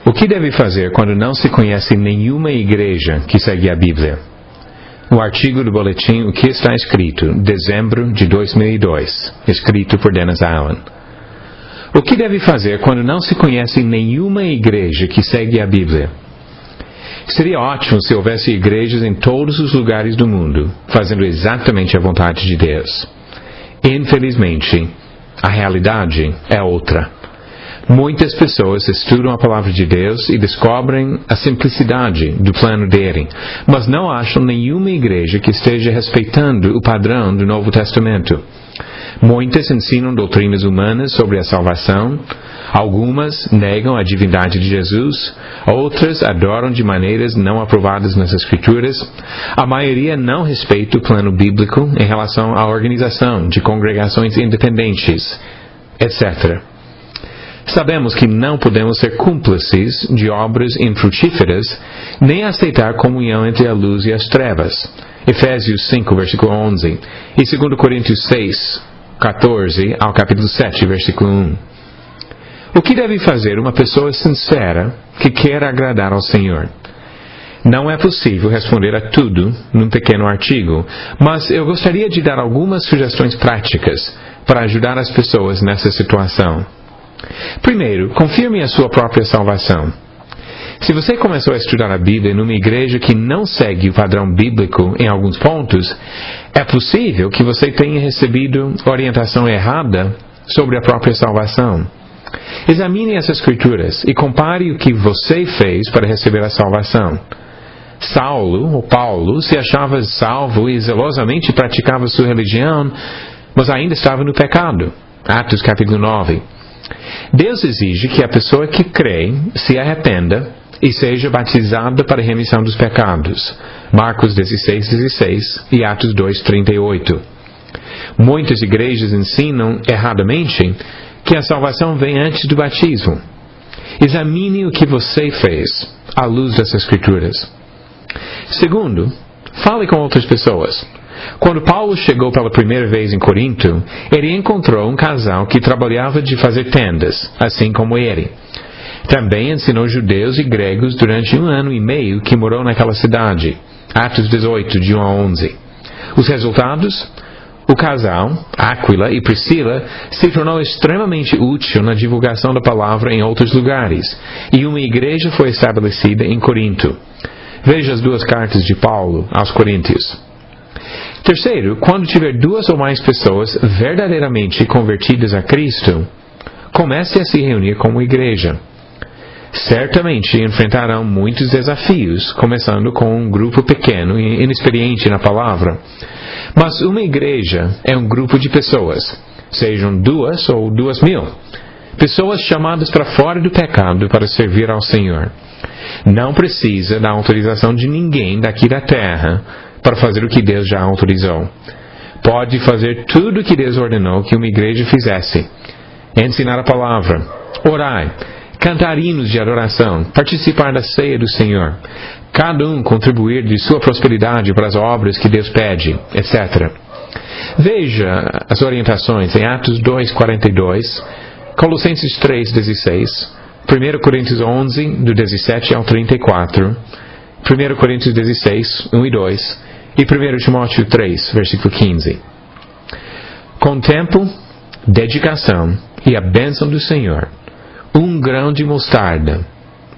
O que deve fazer quando não se conhece nenhuma igreja que segue a Bíblia? O artigo do boletim O que está escrito, dezembro de 2002, escrito por Dennis Allen. O que deve fazer quando não se conhece nenhuma igreja que segue a Bíblia? Seria ótimo se houvesse igrejas em todos os lugares do mundo, fazendo exatamente a vontade de Deus. Infelizmente, a realidade é outra. Muitas pessoas estudam a palavra de Deus e descobrem a simplicidade do plano dele, mas não acham nenhuma igreja que esteja respeitando o padrão do Novo Testamento. Muitas ensinam doutrinas humanas sobre a salvação, algumas negam a divindade de Jesus, outras adoram de maneiras não aprovadas nas Escrituras, a maioria não respeita o plano bíblico em relação à organização de congregações independentes, etc. Sabemos que não podemos ser cúmplices de obras infrutíferas, nem aceitar comunhão entre a luz e as trevas. Efésios 5, versículo 11, e 2 Coríntios 6, 14 ao capítulo 7, versículo 1. O que deve fazer uma pessoa sincera que quer agradar ao Senhor? Não é possível responder a tudo num pequeno artigo, mas eu gostaria de dar algumas sugestões práticas para ajudar as pessoas nessa situação. Primeiro, confirme a sua própria salvação. Se você começou a estudar a Bíblia numa igreja que não segue o padrão bíblico em alguns pontos, é possível que você tenha recebido orientação errada sobre a própria salvação. Examine as Escrituras e compare o que você fez para receber a salvação. Paulo, se achava salvo e zelosamente praticava sua religião, mas ainda estava no pecado. Atos capítulo 9. Deus exige que a pessoa que crê se arrependa e seja batizada para a remissão dos pecados. Marcos 16:16 e Atos 2:38. Muitas igrejas ensinam erradamente que a salvação vem antes do batismo. Examine o que você fez à luz das Escrituras. Segundo, fale com outras pessoas. Quando Paulo chegou pela primeira vez em Corinto, ele encontrou um casal que trabalhava de fazer tendas, assim como ele. Também ensinou judeus e gregos durante 1 ano e meio que morou naquela cidade. Atos 18, de 1 a 11. Os resultados? O casal, Áquila e Priscila, se tornou extremamente útil na divulgação da palavra em outros lugares, e uma igreja foi estabelecida em Corinto. Veja as 2 cartas de Paulo aos Coríntios. Terceiro, quando tiver 2 ou mais pessoas verdadeiramente convertidas a Cristo, comece a se reunir como igreja. Certamente enfrentarão muitos desafios, começando com um grupo pequeno e inexperiente na palavra. Mas uma igreja é um grupo de pessoas, sejam 2 ou 2.000. Pessoas chamadas para fora do pecado para servir ao Senhor. Não precisa da autorização de ninguém daqui da terra para fazer o que Deus já autorizou. Pode fazer tudo o que Deus ordenou que uma igreja fizesse. Ensinar a palavra, orar, cantar hinos de adoração, participar da ceia do Senhor. Cada um contribuir de sua prosperidade para as obras que Deus pede, etc. Veja as orientações em Atos 2:42, Colossenses 3:16, 1 Coríntios 11, do 17 ao 34, 1 Coríntios 16, 1 e 2, e 1 Timóteo 3, versículo 15. Com tempo, dedicação e a bênção do Senhor, um grão de mostarda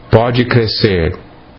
pode crescer